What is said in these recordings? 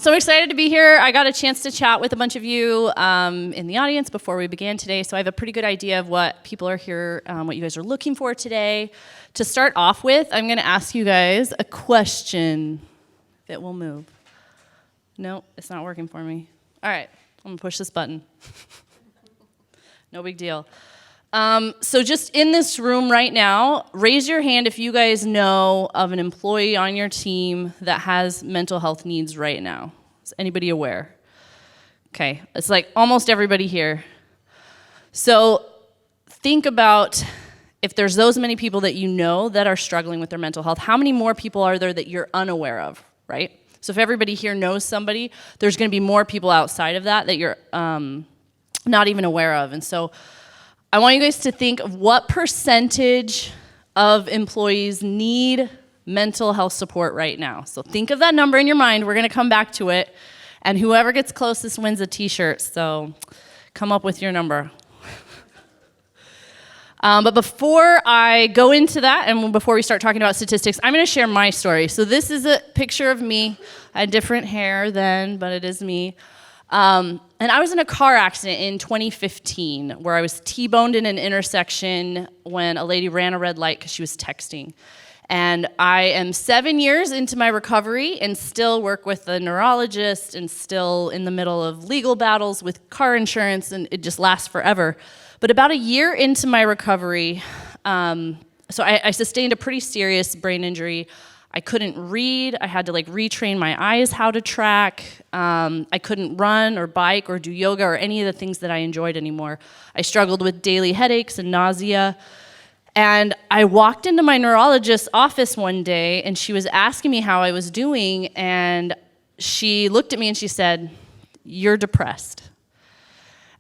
So I'm excited to be here. I got a chance to chat with a bunch of you in the audience before we began today, so I have a pretty good idea of what people are here, what you guys are looking for today. To start off with, I'm going to ask you guys a question that will move. No, it's not working for me. All right, I'm going to push this button. No big deal. So just in this room right now, raise your hand if you guys know of an employee on your team that has mental health needs right now. Is anybody aware? Okay, it's like almost everybody here. So think about if there's those many people that you know that are struggling with their mental health, how many more people are there that you're unaware of, right? So if everybody here knows somebody, there's going to be more people outside of that you're not even aware of. And so I want you guys to think of what percentage of employees need mental health support right now. So think of that number in your mind. We're going to come back to it. And whoever gets closest wins a t-shirt. So come up with your number. But before I go into that, and before we start talking about statistics, I'm going to share my story. So this is a picture of me. I had different hair then, but it is me. And I was in a car accident in 2015 where I was T-boned in an intersection when a lady ran a red light because she was texting. And I am 7 years into my recovery and still work with a neurologist and still in the middle of legal battles with car insurance, and it just lasts forever. But about a year into my recovery, so I sustained a pretty serious brain injury. I couldn't read. I had to retrain my eyes how to track. I couldn't run or bike or do yoga or any of the things that I enjoyed anymore. I struggled with daily headaches and nausea. And I walked into my neurologist's office one day, and she was asking me how I was doing, and she looked at me and she said, "You're depressed."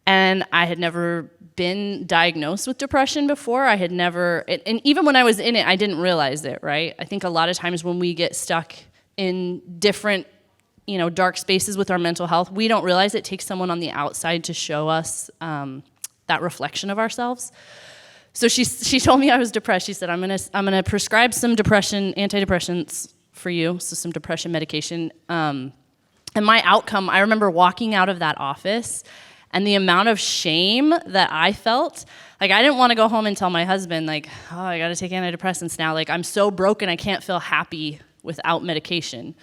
And I had never been diagnosed with depression before. I had never, and even when I was in it, I didn't realize it, right? I think a lot of times when we get stuck in different, dark spaces with our mental health, we don't realize it takes someone on the outside to show us that reflection of ourselves. So she told me I was depressed. She said, I'm gonna prescribe some antidepressants for you, so some depression medication. And my outcome, I remember walking out of that office and the amount of shame that I felt, I didn't want to go home and tell my husband, I got to take antidepressants now. I'm so broken, I can't feel happy without medication.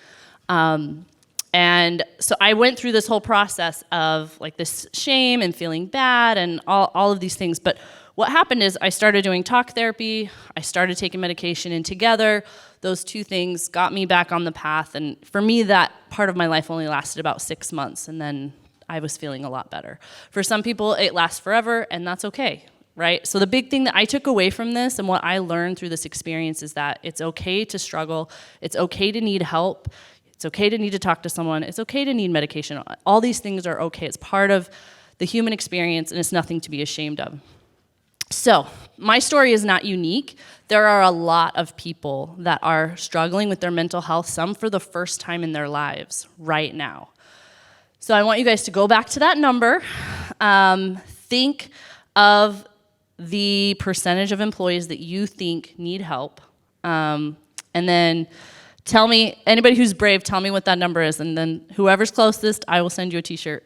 And so I went through this whole process of this shame and feeling bad and all of these things. But what happened is I started doing talk therapy, I started taking medication, and together, those two things got me back on the path. And for me, that part of my life only lasted about 6 months, and then I was feeling a lot better. For some people, it lasts forever, and that's okay, right? So the big thing that I took away from this and what I learned through this experience is that it's okay to struggle, it's okay to need help, it's okay to need to talk to someone, it's okay to need medication. All these things are okay. It's part of the human experience, and it's nothing to be ashamed of. So my story is not unique. There are a lot of people that are struggling with their mental health, some for the first time in their lives right now. So I want you guys to go back to that number, think of the percentage of employees that you think need help, and then tell me, anybody who's brave, tell me what that number is, and then whoever's closest, I will send you a t-shirt.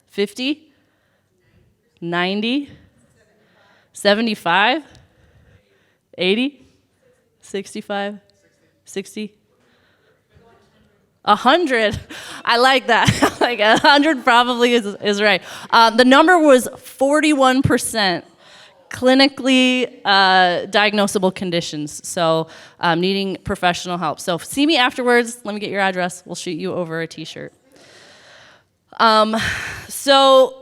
50? 90? 75? 80? 65? 60? 100. I like that. 100 probably is right. The number was 41% clinically diagnosable conditions, so needing professional help. So see me afterwards. Let me get your address. We'll shoot you over a t-shirt. So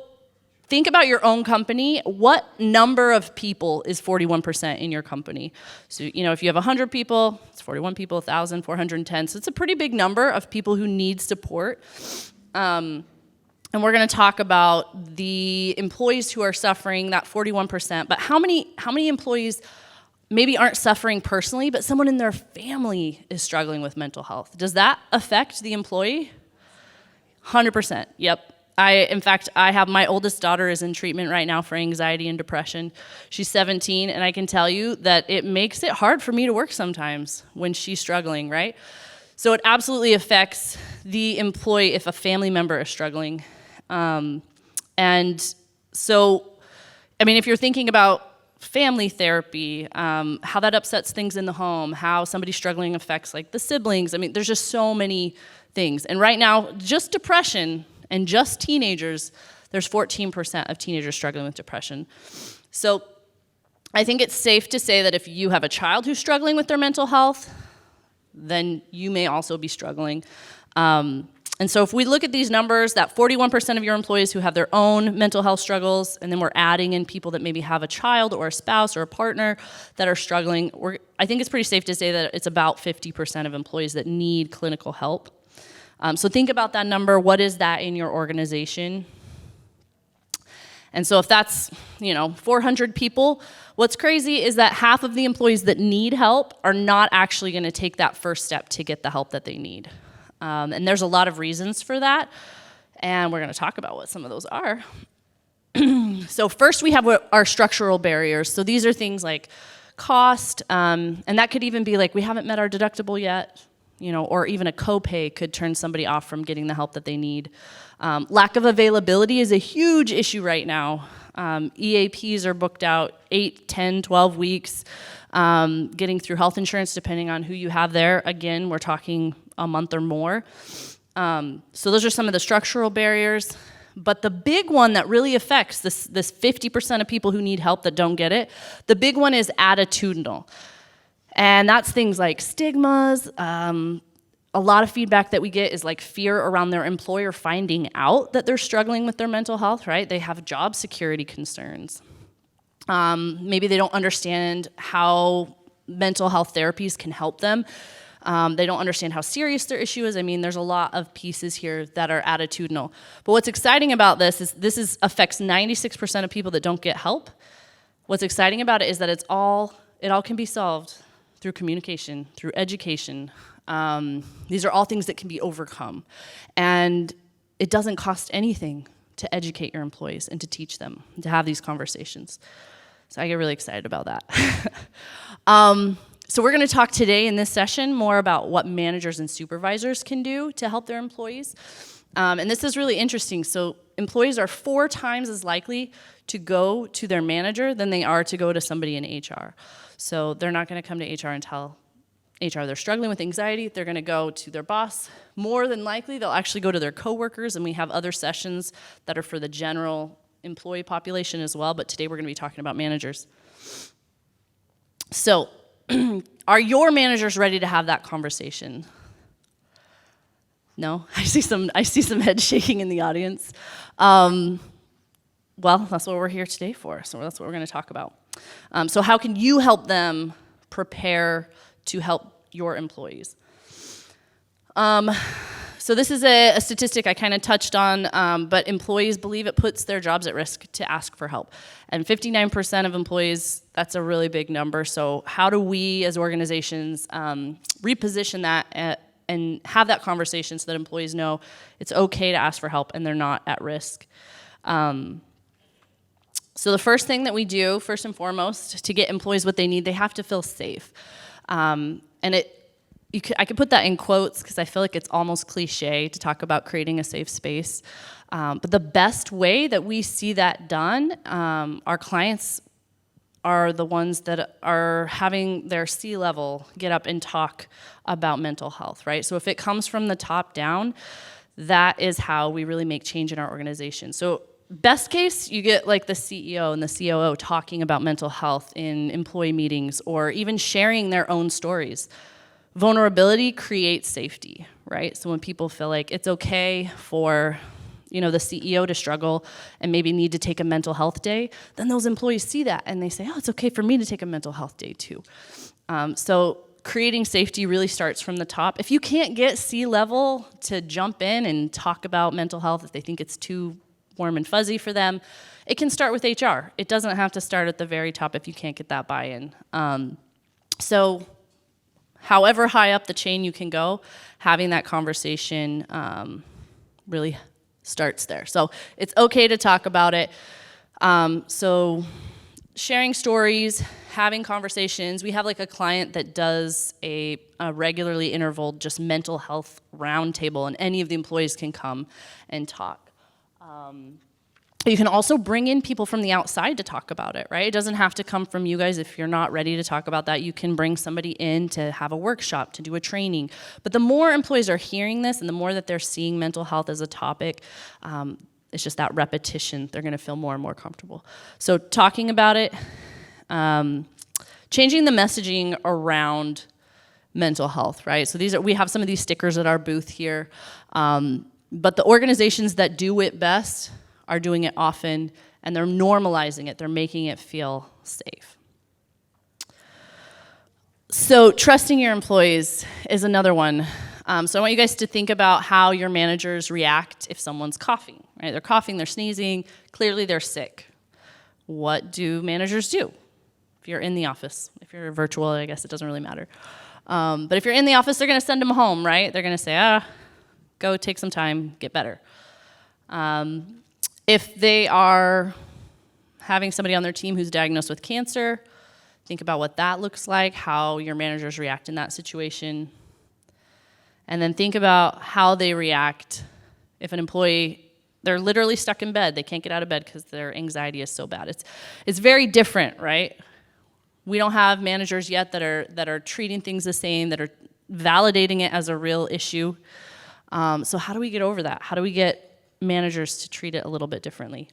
think about your own company. What number of people is 41% in your company? So, if you have 100 people, it's 41 people, 1,000, 410. So it's a pretty big number of people who need support. And we're going to talk about the employees who are suffering, that 41%. But how many employees maybe aren't suffering personally, but someone in their family is struggling with mental health? Does that affect the employee? 100%, yep. In fact, I have my oldest daughter is in treatment right now for anxiety and depression. She's 17, and I can tell you that it makes it hard for me to work sometimes when she's struggling, right? So it absolutely affects the employee if a family member is struggling. And so, I mean, if you're thinking about family therapy, how that upsets things in the home, how somebody struggling affects like the siblings, I mean, there's just so many things. And right now, just depression and just teenagers, there's 14% of teenagers struggling with depression. So I think it's safe to say that if you have a child who's struggling with their mental health, then you may also be struggling. And so if we look at these numbers, that 41% of your employees who have their own mental health struggles, and then we're adding in people that maybe have a child or a spouse or a partner that are struggling, I think it's pretty safe to say that it's about 50% of employees that need clinical help. So think about that number. What is that in your organization? And so if that's, 400 people, what's crazy is that half of the employees that need help are not actually going to take that first step to get the help that they need. And there's a lot of reasons for that, and we're going to talk about what some of those are. So first we have our structural barriers. So these are things like cost, and that could even be like we haven't met our deductible yet, or even a copay could turn somebody off from getting the help that they need. Lack of availability is a huge issue right now. EAPs are booked out 8, 10, 12 weeks. Getting through health insurance, depending on who you have there, again, we're talking a month or more. So those are some of the structural barriers. But the big one that really affects this 50% of people who need help that don't get it, the big one is attitudinal. And that's things like stigmas. A lot of feedback that we get is like fear around their employer finding out that they're struggling with their mental health, right? They have job security concerns. Maybe they don't understand how mental health therapies can help them. They don't understand how serious their issue is. I mean, there's a lot of pieces here that are attitudinal. But what's exciting about this is affects 96% of people that don't get help. What's exciting about it is that it all can be solved through communication, through education. These are all things that can be overcome. And it doesn't cost anything to educate your employees and to teach them, to have these conversations. So I get really excited about that. So we're going to talk today in this session more about what managers and supervisors can do to help their employees. And this is really interesting. So employees are 4 times as likely to go to their manager than they are to go to somebody in HR. So they're not going to come to HR and tell HR they're struggling with anxiety. They're going to go to their boss. More than likely, they'll actually go to their coworkers, and we have other sessions that are for the general employee population as well, but today we're going to be talking about managers. So, are your managers ready to have that conversation? No? I see some heads shaking in the audience. Well, that's what we're here today for, so that's what we're going to talk about. So how can you help them prepare to help your employees? So this is a statistic I kind of touched on, but employees believe it puts their jobs at risk to ask for help. And 59% of employees, that's a really big number. So how do we as organizations reposition that and have that conversation so that employees know it's okay to ask for help and they're not at risk? So the first thing that we do, first and foremost, to get employees what they need, they have to feel safe. And I could put that in quotes because I feel like it's almost cliche to talk about creating a safe space. But the best way that we see that done, our clients are the ones that are having their C-level get up and talk about mental health, right? So if it comes from the top down, that is how we really make change in our organization. So best case, you get like the CEO and the COO talking about mental health in employee meetings or even sharing their own stories. Vulnerability creates safety, right? So when people feel like it's okay for, the CEO to struggle and maybe need to take a mental health day, then those employees see that and they say, oh, it's okay for me to take a mental health day too. So creating safety really starts from the top. If you can't get C-level to jump in and talk about mental health, if they think it's too warm and fuzzy for them, it can start with HR. It doesn't have to start at the very top if you can't get that buy-in. So however high up the chain you can go, having that conversation really starts there. So it's okay to talk about it. So sharing stories, having conversations. We have like a client that does a regularly intervaled just mental health roundtable, and any of the employees can come and talk. You can also bring in people from the outside to talk about it, right? It doesn't have to come from you guys. If you're not ready to talk about that, you can bring somebody in to have a workshop, to do a training. But the more employees are hearing this and the more that they're seeing mental health as a topic, it's just that repetition. They're gonna feel more and more comfortable. So talking about it, changing the messaging around mental health, right? So we have some of these stickers at our booth here, but the organizations that do it best are doing it often, and they're normalizing it. They're making it feel safe. So trusting your employees is another one. So I want you guys to think about how your managers react if someone's coughing, right? They're coughing, they're sneezing, clearly they're sick. What do managers do? If you're in the office, if you're virtual, I guess it doesn't really matter. But if you're in the office, they're gonna send them home, right? They're gonna say, go take some time, get better. If they are having somebody on their team who's diagnosed with cancer, think about what that looks like, how your managers react in that situation. And then think about how they react if an employee, they're literally stuck in bed. They can't get out of bed because their anxiety is so bad. It's very different, right? We don't have managers yet that are treating things the same, that are validating it as a real issue. So how do we get over that? How do we get managers to treat it a little bit differently?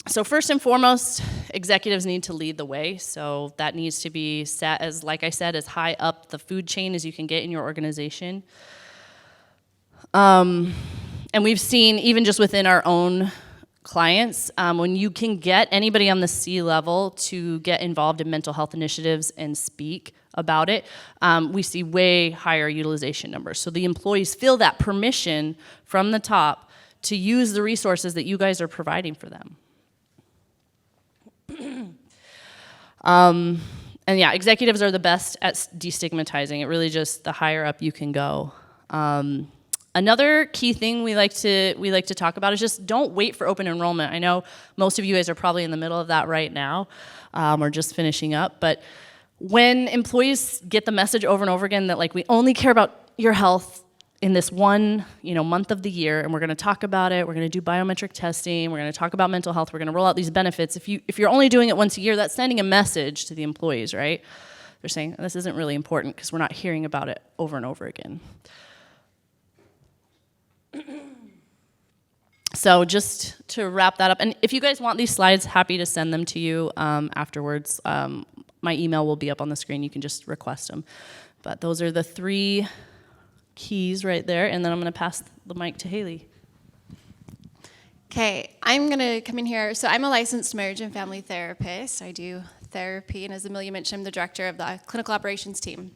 So first and foremost, executives need to lead the way. So that needs to be set as, like I said, as high up the food chain as you can get in your organization. And we've seen, even just within our own clients, when you can get anybody on the C-level to get involved in mental health initiatives and speak about it, we see way higher utilization numbers. So the employees feel that permission from the top to use the resources that you guys are providing for them. And yeah, executives are the best at destigmatizing. It really just, the higher up you can go. Another key thing we like to talk about is just don't wait for open enrollment. I know most of you guys are probably in the middle of that right now, or just finishing up, but when employees get the message over and over again that like we only care about your health in this one month of the year, and we're going to talk about it, we're going to do biometric testing, we're going to talk about mental health, we're going to roll out these benefits. If you're only doing it once a year, that's sending a message to the employees, right? They're saying this isn't really important because we're not hearing about it over and over again. So just to wrap that up, and if you guys want these slides, happy to send them to you afterwards. My email will be up on the screen. You can just request them. But those are the 3 keys right there, and then I'm going to pass the mic to Haley. Okay, I'm going to come in here. So I'm a licensed marriage and family therapist. I do therapy, and as Amelia mentioned, I'm the director of the clinical operations team.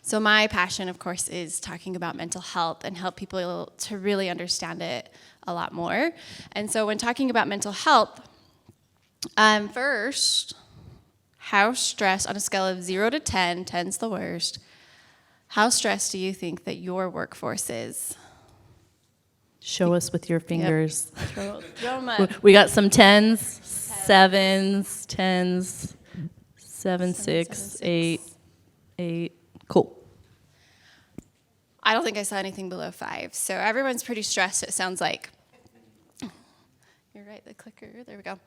So my passion, of course, is talking about mental health and help people to really understand it a lot more. And so when talking about mental health, first, how stressed, on a scale of 0 to 10, 10's the worst, how stressed do you think that your workforce is? Show us with your fingers. Yep. Throw them up. We got some 10s, 7s, 10s, 7, 6, 8, 8. Cool. I don't think I saw anything below 5. So everyone's pretty stressed, it sounds like. You're right, the clicker, there we go.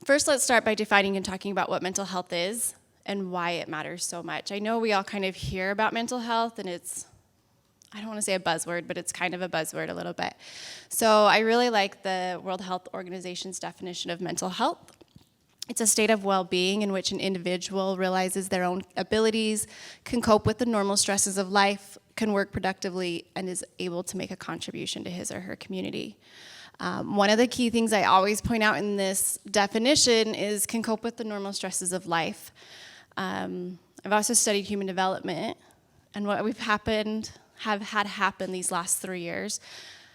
First, let's start by defining and talking about what mental health is and why it matters so much. I know we all kind of hear about mental health, and it's, I don't want to say a buzzword, but it's kind of a buzzword a little bit. So I really like the World Health Organization's definition of mental health. It's a state of well-being in which an individual realizes their own abilities, can cope with the normal stresses of life, can work productively, and is able to make a contribution to his or her community. One of the key things I always point out in this definition is can cope with the normal stresses of life. I've also studied human development, and what have had happen these last 3 years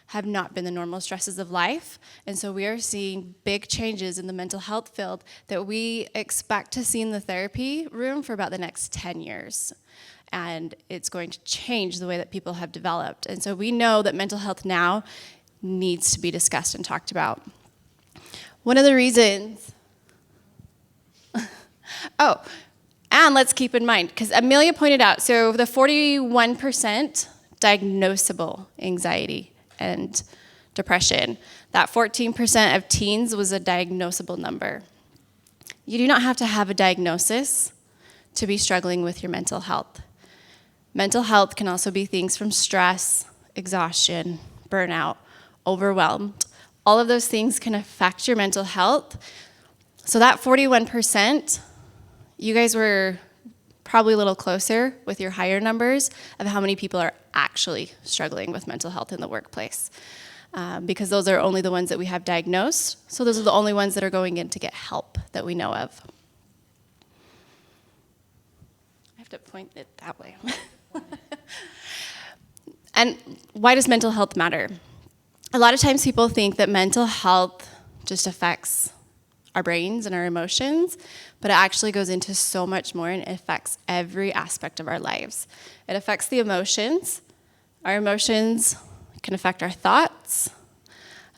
have not been the normal stresses of life. And so we are seeing big changes in the mental health field that we expect to see in the therapy room for about the next 10 years. And it's going to change the way that people have developed. And so we know that mental health now needs to be discussed and talked about. One of the reasons Oh, and let's keep in mind, because Amelia pointed out, so the 41% diagnosable anxiety and depression, that 14% of teens was a diagnosable number. You do not have to have a diagnosis to be struggling with your mental health. Mental health can also be things from stress, exhaustion, burnout, overwhelmed. All of those things can affect your mental health. So that 41%, you guys were probably a little closer with your higher numbers of how many people are actually struggling with mental health in the workplace. Because those are only the ones that we have diagnosed. So those are the only ones that are going in to get help that we know of. I have to point it that way. And why does mental health matter? A lot of times people think that mental health just affects our brains and our emotions, but it actually goes into so much more, and it affects every aspect of our lives. It affects the emotions. Our emotions can affect our thoughts,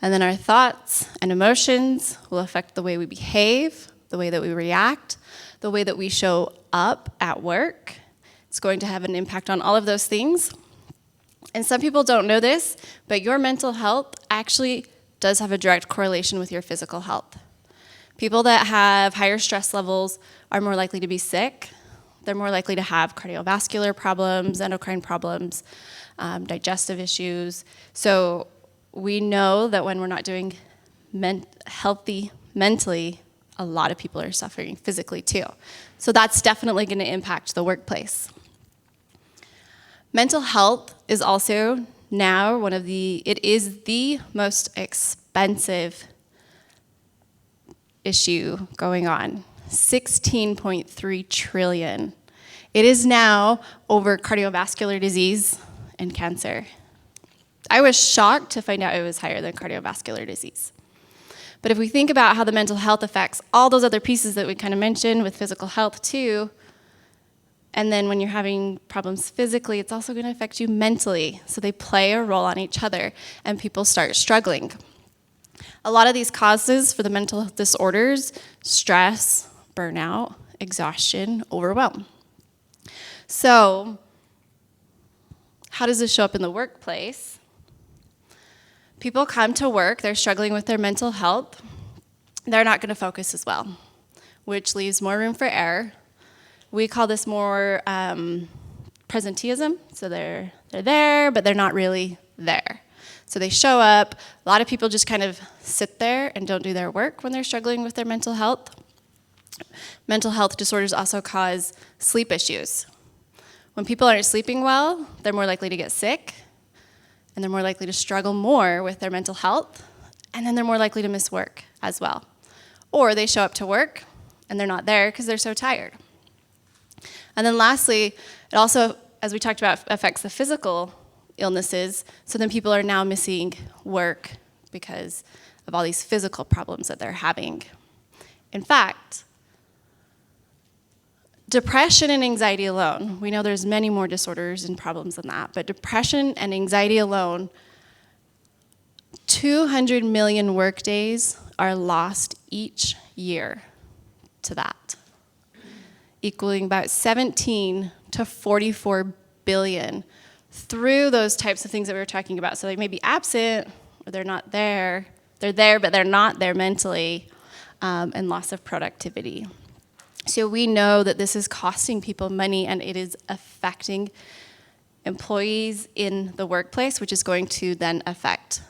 and then our thoughts and emotions will affect the way we behave, the way that we react, the way that we show up at work. It's going to have an impact on all of those things. And some people don't know this, but your mental health actually does have a direct correlation with your physical health. People that have higher stress levels are more likely to be sick. They're more likely to have cardiovascular problems, endocrine problems, digestive issues. So we know that when we're not doing healthy mentally, a lot of people are suffering physically too. So that's definitely going to impact the workplace. Mental health is also now it is the most expensive issue going on. 16.3 trillion. It is now over cardiovascular disease and cancer. I was shocked to find out it was higher than cardiovascular disease. But if we think about how the mental health affects all those other pieces that we kind of mentioned with physical health too, and then when you're having problems physically, it's also going to affect you mentally. So they play a role on each other, and people start struggling. A lot of these causes for the mental disorders: stress, burnout, exhaustion, overwhelm. So how does this show up in the workplace? People come to work, they're struggling with their mental health. They're not going to focus as well, which leaves more room for error. We call this more presenteeism. So they're there, but they're not really there. So they show up. A lot of people just kind of sit there and don't do their work when they're struggling with their mental health. Mental health disorders also cause sleep issues. When people aren't sleeping well, they're more likely to get sick, and they're more likely to struggle more with their mental health, and then they're more likely to miss work as well. Or they show up to work, and they're not there because they're so tired. And then lastly, it also, as we talked about, affects the physical illnesses, so then people are now missing work because of all these physical problems that they're having. In fact, depression and anxiety alone, we know there's many more disorders and problems than that, but depression and anxiety alone, 200 million work days are lost each year to that, equaling about 17 to 44 billion through those types of things that we were talking about. So they may be absent, or they're not there. They're there, but they're not there mentally, and loss of productivity. So we know that this is costing people money, and it is affecting employees in the workplace, which is going to then affect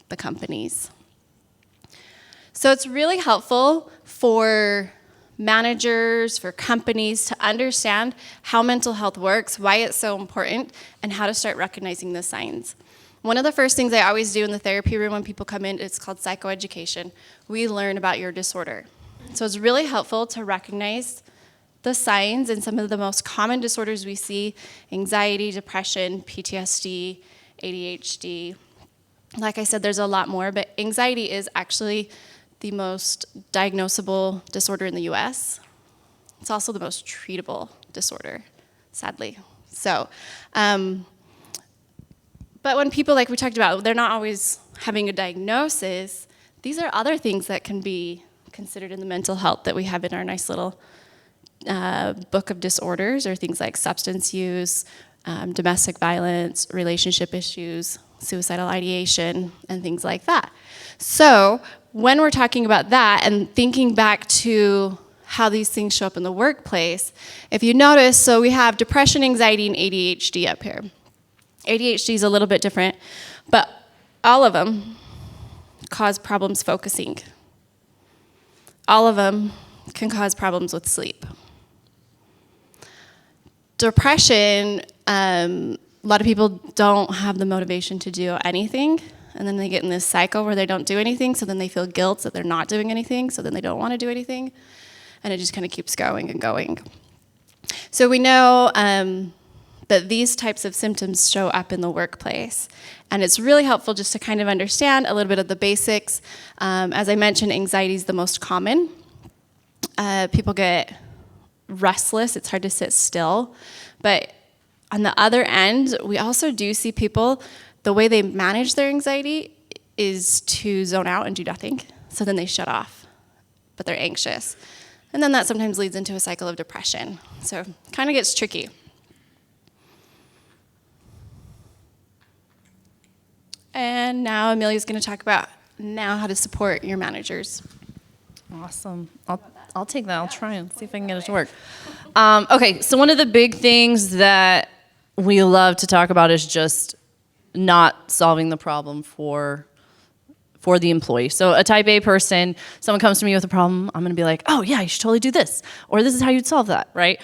the companies. So it's really helpful for managers, for companies to understand how mental health works, why it's so important, and how to start recognizing the signs. One of the first things I always do in the therapy room when people come in, it's called psychoeducation. We learn about your disorder. So it's really helpful to recognize the signs and some of the most common disorders we see: anxiety, depression, PTSD, ADHD. Like I said, there's a lot more, but anxiety is actually the most diagnosable disorder in the US. It's also the most treatable disorder, sadly. So, but when people, like we talked about, they're not always having a diagnosis, these are other things that can be considered in the mental health that we have in our nice little book of disorders, or things like substance use, domestic violence, relationship issues, suicidal ideation, and things like that. So when we're talking about that and thinking back to how these things show up in the workplace, if you notice, so we have depression, anxiety, and ADHD up here. ADHD is a little bit different, but all of them cause problems focusing. All of them can cause problems with sleep. Depression, a lot of people don't have the motivation to do anything, and then they get in this cycle where they don't do anything, so then they feel guilt that they're not doing anything, so then they don't want to do anything, and it just kind of keeps going and going. So we know that these types of symptoms show up in the workplace, and it's really helpful just to kind of understand a little bit of the basics. As I mentioned, anxiety is the most common. People get restless, it's hard to sit still, but on the other end, we also do see people, the way they manage their anxiety is to zone out and do nothing, so then they shut off, but they're anxious. And then that sometimes leads into a cycle of depression, so kind of gets tricky. And now Amelia's going to talk about now how to support your managers. Awesome. I'll take that. I'll try and see if I can get it to work. Okay, so one of the big things that we love to talk about is just not solving the problem for the employee. So a type A person, someone comes to me with a problem, I'm going to be like, oh yeah, you should totally do this, or this is how you'd solve that, right?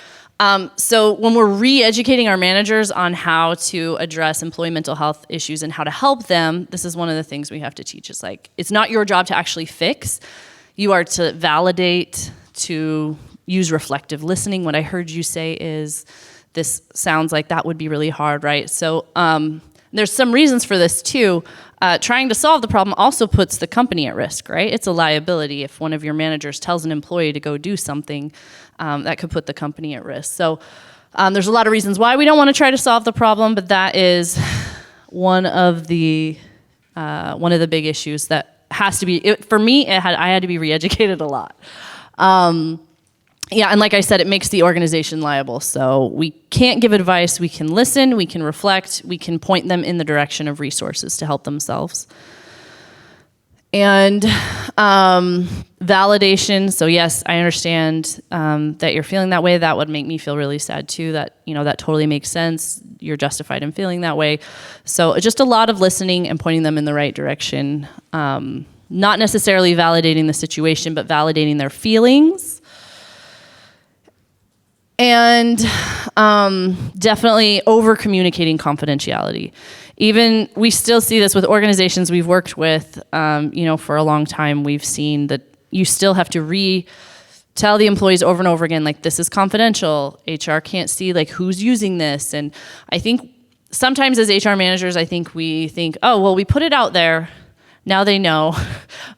So when we're re-educating our managers on how to address employee mental health issues and how to help them, this is one of the things we have to teach. It's like, it's not your job to actually fix. You are to validate, to use reflective listening. What I heard you say is, this sounds like that would be really hard, right? So there's some reasons for this too. Trying to solve the problem also puts the company at risk, right? It's a liability. If one of your managers tells an employee to go do something, that could put the company at risk. So there's a lot of reasons why we don't want to try to solve the problem, but that is one of the big issues that has to be, for me, I had to be re-educated a lot. Yeah, and like I said, it makes the organization liable. So we can't give advice, we can listen, we can reflect, we can point them in the direction of resources to help themselves. And validation, so yes, I understand that you're feeling that way. That would make me feel really sad too, that, that totally makes sense. You're justified in feeling that way. So just a lot of listening and pointing them in the right direction. Not necessarily validating the situation, but validating their feelings. And definitely over-communicating confidentiality. Even, we still see this with organizations we've worked with, for a long time. We've seen that you still have to tell the employees over and over again, like, this is confidential. HR can't see, like, who's using this. And I think sometimes as HR managers, we think, oh, well, we put it out there. Now they know.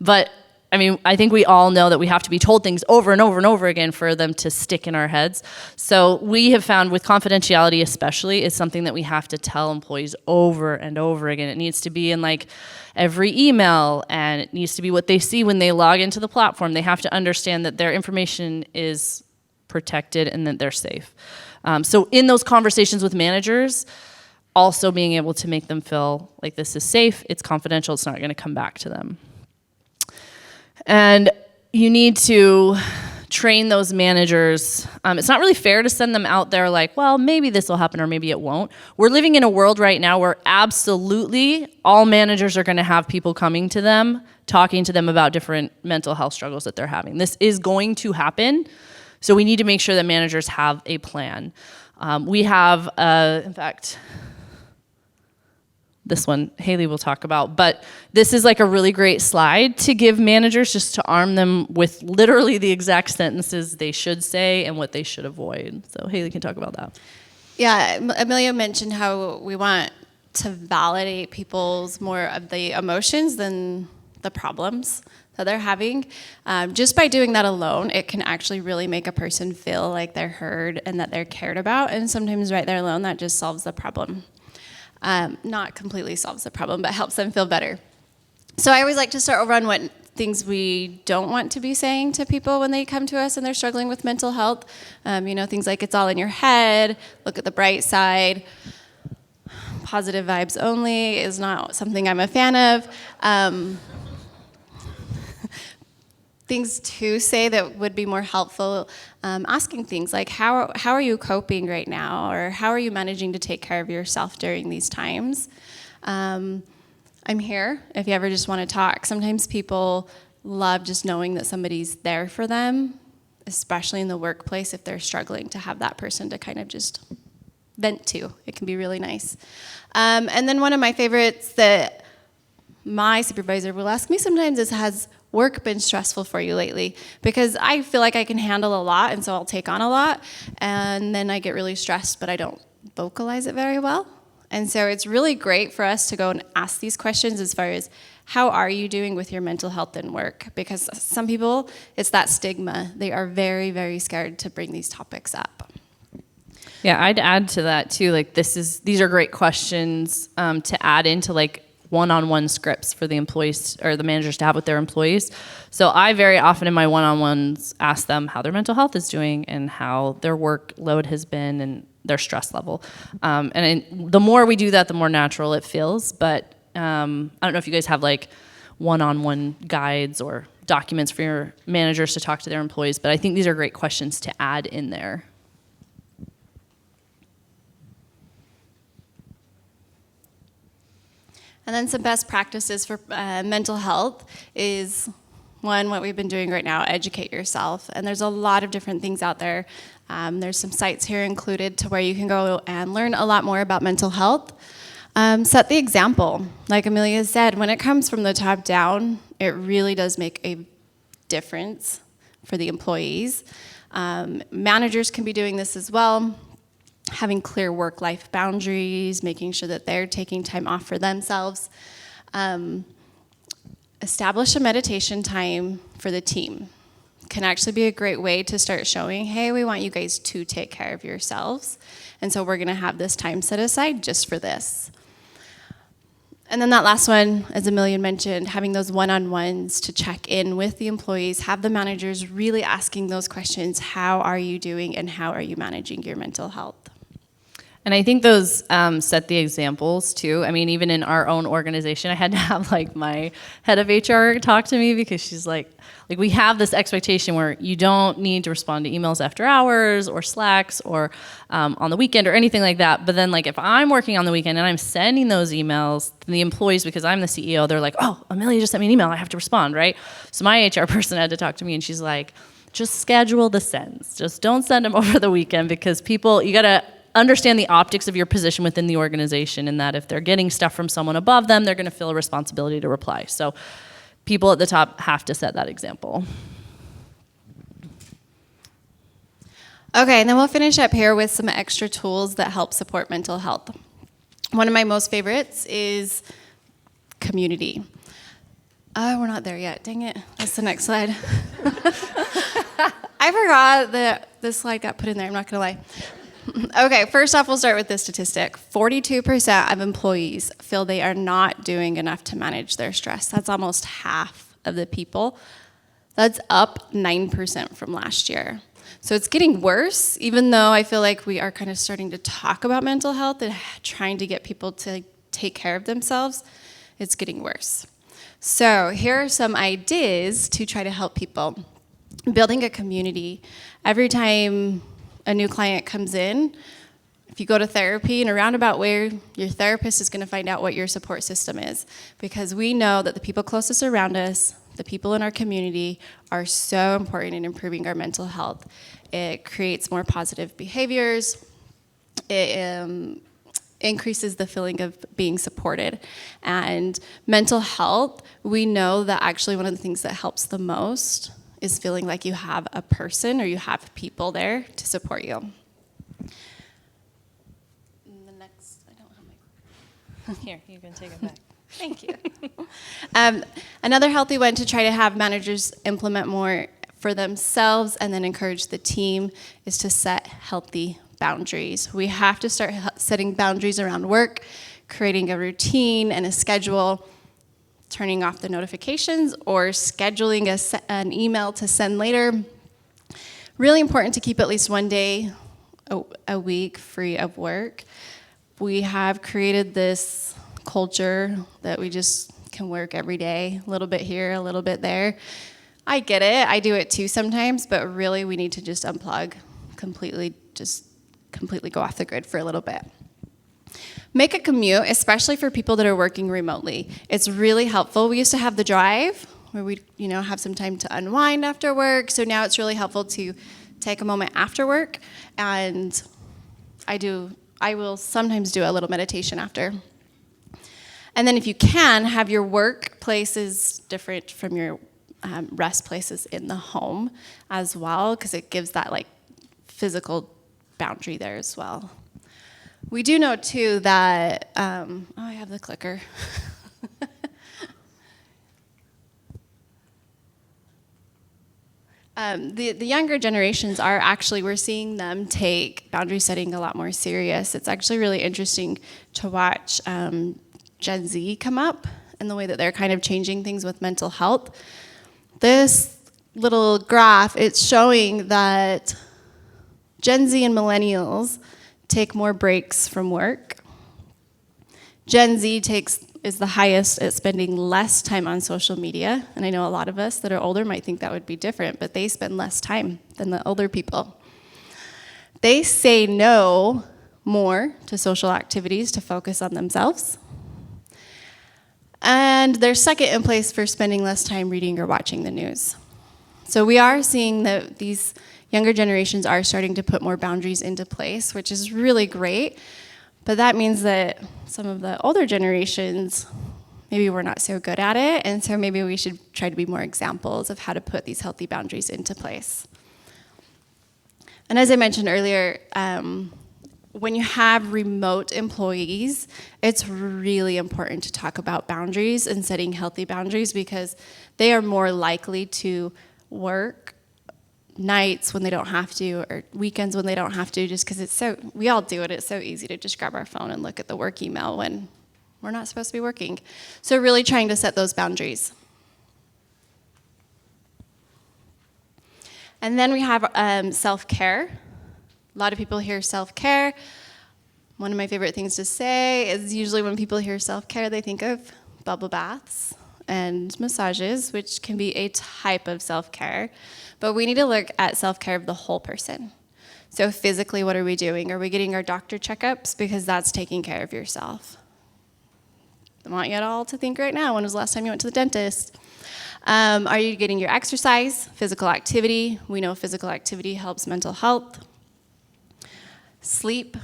But I think we all know that we have to be told things over and over and over again for them to stick in our heads. So we have found with confidentiality especially, it's something that we have to tell employees over and over again. It needs to be in like every email, and it needs to be what they see when they log into the platform. They have to understand that their information is protected and that they're safe. So in those conversations with managers, also being able to make them feel like this is safe, it's confidential, it's not going to come back to them. And you need to train those managers. It's not really fair to send them out there like, well, maybe this will happen or maybe it won't. We're living in a world right now where absolutely all managers are going to have people coming to them, talking to them about different mental health struggles that they're having. This is going to happen, so we need to make sure that managers have a plan. We have, in fact, this one Haley will talk about, but this is like a really great slide to give managers, just to arm them with literally the exact sentences they should say and what they should avoid. So Haley can talk about that. Yeah, Amelia mentioned how we want to validate people's more of the emotions than the problems that they're having. Just by doing that alone, it can actually really make a person feel like they're heard and that they're cared about, and sometimes right there alone, that just solves the problem. Not completely solves the problem, but helps them feel better. So I always like to start over on what things we don't want to be saying to people when they come to us and they're struggling with mental health. Things like it's all in your head, look at the bright side. Positive vibes only is not something I'm a fan of. Things to say that would be more helpful, asking things like, how are you coping right now? Or how are you managing to take care of yourself during these times? I'm here if you ever just want to talk. Sometimes people love just knowing that somebody's there for them, especially in the workplace if they're struggling, to have that person to kind of just vent to. It can be really nice. And then one of my favorites that my supervisor will ask me sometimes is, has work been stressful for you lately? Because I feel like I can handle a lot, and so I'll take on a lot, and then I get really stressed, but I don't vocalize it very well. And so it's really great for us to go and ask these questions as far as, how are you doing with your mental health in work? Because some people, it's that stigma. They are very, very scared to bring these topics up. Yeah, I'd add to that too. Like these are great questions to add into like one-on-one scripts for the employees or the managers to have with their employees. So I very often in my one-on-ones ask them how their mental health is doing and how their workload has been and their stress level. The more we do that, the more natural it feels. But I don't know if you guys have like one-on-one guides or documents for your managers to talk to their employees, but I think these are great questions to add in there. And then some best practices for mental health is, one, what we've been doing right now, educate yourself. And there's a lot of different things out there. There's some sites here included to where you can go and learn a lot more about mental health. Set the example. Like Amelia said, when it comes from the top down, it really does make a difference for the employees. Managers can be doing this as well. Having clear work-life boundaries, making sure that they're taking time off for themselves. Establish a meditation time for the team. Can actually be a great way to start showing, hey, we want you guys to take care of yourselves. And so we're gonna have this time set aside just for this. And then that last one, as Amelia mentioned, having those one-on-ones to check in with the employees, have the managers really asking those questions, how are you doing and how are you managing your mental health? And I think those set the examples too. I mean, even in our own organization, I had to have like my head of HR talk to me because she's like we have this expectation where you don't need to respond to emails after hours or Slacks or on the weekend or anything like that. But then like if I'm working on the weekend and I'm sending those emails to the employees because I'm the CEO, they're like, oh, Amelia just sent me an email, I have to respond, right? So my HR person had to talk to me and she's like, just schedule the sends. Just don't send them over the weekend because people, you gotta understand the optics of your position within the organization and that if they're getting stuff from someone above them, they're gonna feel a responsibility to reply. So people at the top have to set that example. Okay, and then we'll finish up here with some extra tools that help support mental health. One of my most favorites is community. We're not there yet, dang it. That's the next slide. I forgot that this slide got put in there, I'm not gonna lie. Okay, first off, we'll start with this statistic. 42% of employees feel they are not doing enough to manage their stress. That's almost half of the people. That's up 9% from last year. So it's getting worse, even though I feel like we are kind of starting to talk about mental health and trying to get people to take care of themselves. It's getting worse. So here are some ideas to try to help people. Building a community. Every time a new client comes in, if you go to therapy, in a roundabout way, your therapist is going to find out what your support system is, because we know that the people closest around us, the people in our community, are so important in improving our mental health. It creates more positive behaviors. It increases the feeling of being supported. And mental health, we know that actually one of the things that helps the most is feeling like you have a person or you have people there to support you. The next, I don't have my... Here, you can take it back. Thank you. Another healthy one to try to have managers implement more for themselves and then encourage the team is to set healthy boundaries. We have to start setting boundaries around work, creating a routine and a schedule turning off the notifications, or scheduling an email to send later. Really important to keep at least one day a week free of work. We have created this culture that we just can work every day, a little bit here, a little bit there. I get it, I do it too sometimes, but really we need to just unplug completely, just completely go off the grid for a little bit. Make a commute, especially for people that are working remotely. It's really helpful. We used to have the drive where we, have some time to unwind after work. So now it's really helpful to take a moment after work, and I will sometimes do a little meditation after. And then if you can, have your work places different from your rest places in the home as well, because it gives that physical boundary there as well. We do know too that, I have the clicker. The younger generations are actually, we're seeing them take boundary setting a lot more serious. It's actually really interesting to watch Gen Z come up and the way that they're kind of changing things with mental health. This little graph, it's showing that Gen Z and millennials take more breaks from work. Gen Z is the highest at spending less time on social media, and I know a lot of us that are older might think that would be different, but they spend less time than the older people. They say no more to social activities to focus on themselves. And they're second in place for spending less time reading or watching the news. So we are seeing that these younger generations are starting to put more boundaries into place, which is really great. But that means that some of the older generations, maybe we're not so good at it, and so maybe we should try to be more examples of how to put these healthy boundaries into place. And as I mentioned earlier, when you have remote employees, it's really important to talk about boundaries and setting healthy boundaries, because they are more likely to work nights when they don't have to, or weekends when they don't have to, just because we all do it. It's so easy to just grab our phone and look at the work email when we're not supposed to be working. So really trying to set those boundaries. And then we have self-care. A lot of people hear self-care. One of my favorite things to say is usually when people hear self-care, they think of bubble baths and massages, which can be a type of self-care. But we need to look at self-care of the whole person. So physically, what are we doing? Are we getting our doctor checkups? Because that's taking care of yourself. I want you all to think right now, when was the last time you went to the dentist? Are you getting your exercise, physical activity? We know physical activity helps mental health. Sleep,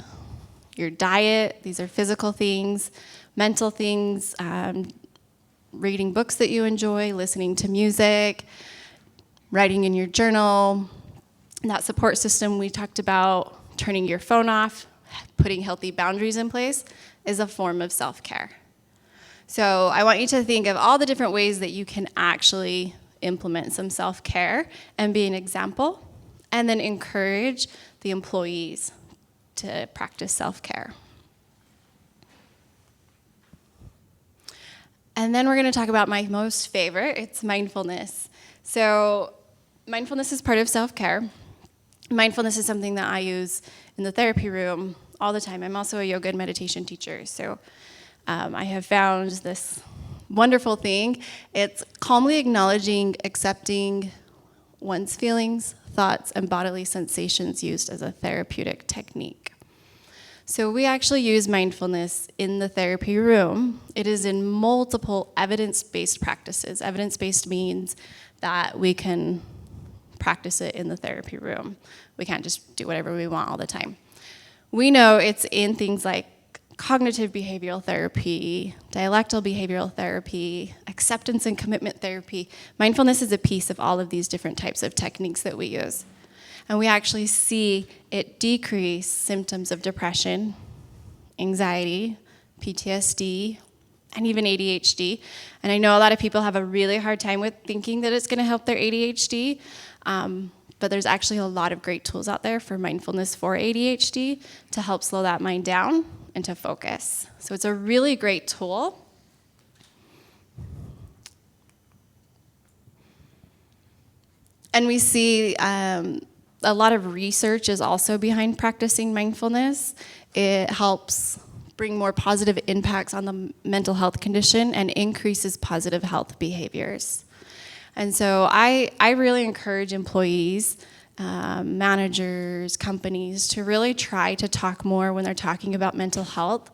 your diet, these are physical things. Mental things, reading books that you enjoy, listening to music, writing in your journal. That support system we talked about, turning your phone off, putting healthy boundaries in place, is a form of self-care. So I want you to think of all the different ways that you can actually implement some self-care and be an example, and then encourage the employees to practice self-care. And then we're going to talk about my most favorite. It's mindfulness. So mindfulness is part of self-care. Mindfulness is something that I use in the therapy room all the time. I'm also a yoga and meditation teacher, so I have found this wonderful thing. It's calmly acknowledging, accepting one's feelings, thoughts, and bodily sensations used as a therapeutic technique. So we actually use mindfulness in the therapy room. It is in multiple evidence-based practices. Evidence-based means that we can practice it in the therapy room. We can't just do whatever we want all the time. We know it's in things like cognitive behavioral therapy, dialectal behavioral therapy, acceptance and commitment therapy. Mindfulness is a piece of all of these different types of techniques that we use. And we actually see it decrease symptoms of depression, anxiety, PTSD, and even ADHD. And I know a lot of people have a really hard time with thinking that it's going to help their ADHD, but there's actually a lot of great tools out there for mindfulness for ADHD to help slow that mind down and to focus. So it's a really great tool. And we see a lot of research is also behind practicing mindfulness. It helps bring more positive impacts on the mental health condition and increases positive health behaviors. And so I really encourage employees, managers, companies to really try to talk more when they're talking about mental health,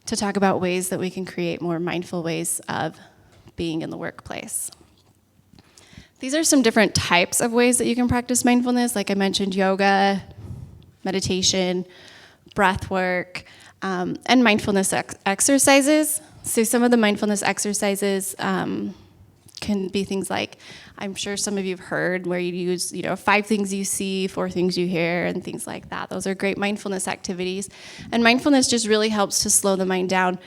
to talk about ways that we can create more mindful ways of being in the workplace. These are some different types of ways that you can practice mindfulness. Like I mentioned, yoga, meditation, breath work, and mindfulness exercises. So some of the mindfulness exercises can be things like, I'm sure some of you have heard, where you use 5 things you see, 4 things you hear, and things like that. Those are great mindfulness activities. And mindfulness just really helps to slow the mind down,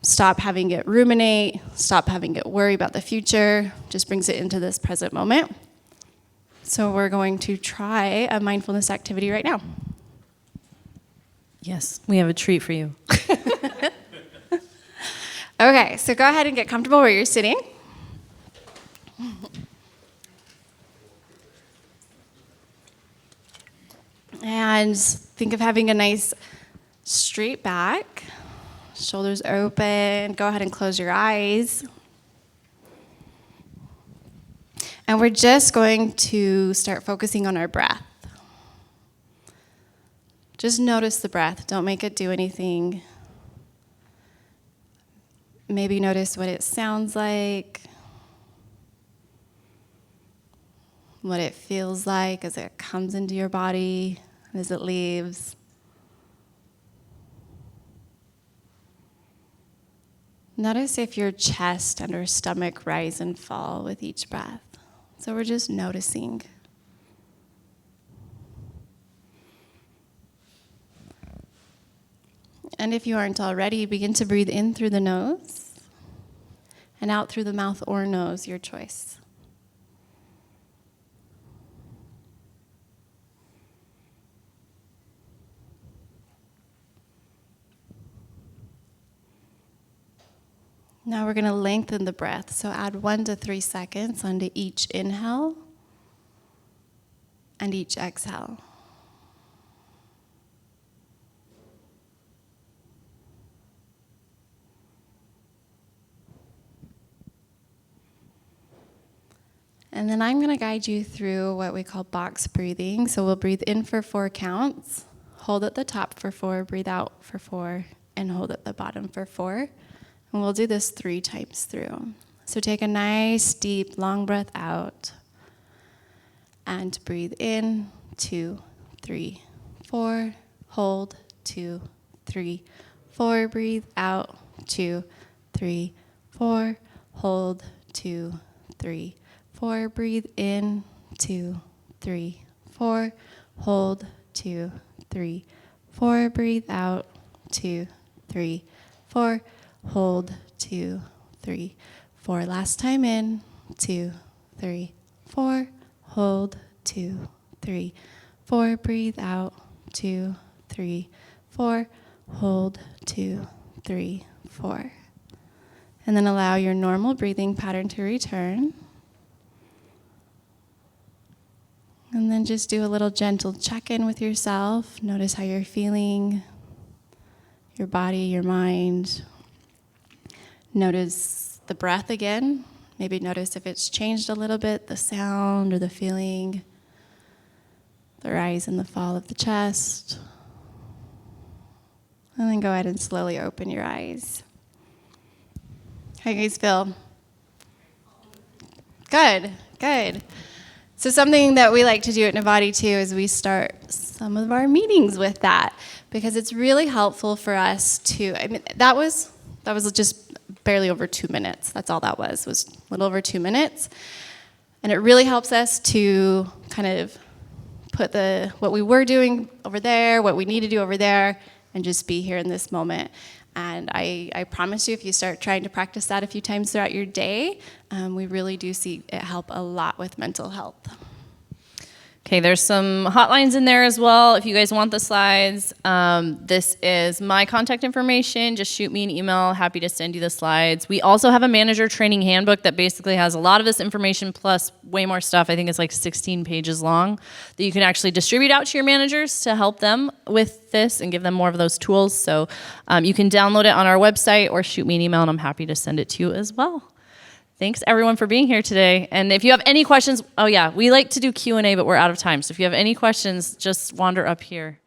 stop having it ruminate, stop having it worry about the future, just brings it into this present moment. So we're going to try a mindfulness activity right now. Yes, we have a treat for you. Okay, so go ahead and get comfortable where you're sitting. And think of having a nice straight back, shoulders open. Go ahead and close your eyes. And we're just going to start focusing on our breath. Just notice the breath. Don't make it do anything. Maybe notice what it sounds like, what it feels like as it comes into your body, as it leaves. Notice if your chest and your stomach rise and fall with each breath. So we're just noticing. And if you aren't already, begin to breathe in through the nose and out through the mouth or nose, your choice. Now we're going to lengthen the breath, so add 1 to 3 seconds onto each inhale and each exhale. And then I'm going to guide you through what we call box breathing. So we'll breathe in for 4 counts, hold at the top for 4, breathe out for 4, and hold at the bottom for 4. And we'll do this 3 times through. So take a nice, deep, long breath out. And breathe in, 2, 3, 4. Hold, 2, 3, 4. Breathe out, 2, 3, 4. Hold, 2, 3, 4. Breathe in, 2, 3, 4. Hold, 2, 3, 4. Breathe out, 2, 3, 4. Hold, 2, 3, 4. Last time in, 2, 3, 4. Hold, 2, 3, 4. Breathe out, 2, 3, 4. Hold, 2, 3, 4. And then allow your normal breathing pattern to return. And then just do a little gentle check-in with yourself. Notice how you're feeling, your body, your mind. Notice the breath again. Maybe notice if it's changed a little bit, the sound or the feeling, the rise and the fall of the chest. And then go ahead and slowly open your eyes. How you guys feel? Good, good. So something that we like to do at Nivati too is we start some of our meetings with that, because it's really helpful for us to, that was just barely over 2 minutes. That's all that was a little over 2 minutes. And it really helps us to kind of put what we were doing over there, what we need to do over there, and just be here in this moment. And I promise you, if you start trying to practice that a few times throughout your day, we really do see it help a lot with mental health. Okay, there's some hotlines in there as well if you guys want the slides. This is my contact information. Just shoot me an email. Happy to send you the slides. We also have a manager training handbook that basically has a lot of this information plus way more stuff. I think it's like 16 pages long that you can actually distribute out to your managers to help them with this and give them more of those tools. So you can download it on our website or shoot me an email and I'm happy to send it to you as well. Thanks everyone for being here today. And if you have any questions, oh yeah, we like to do Q&A, but we're out of time. So if you have any questions, just wander up here.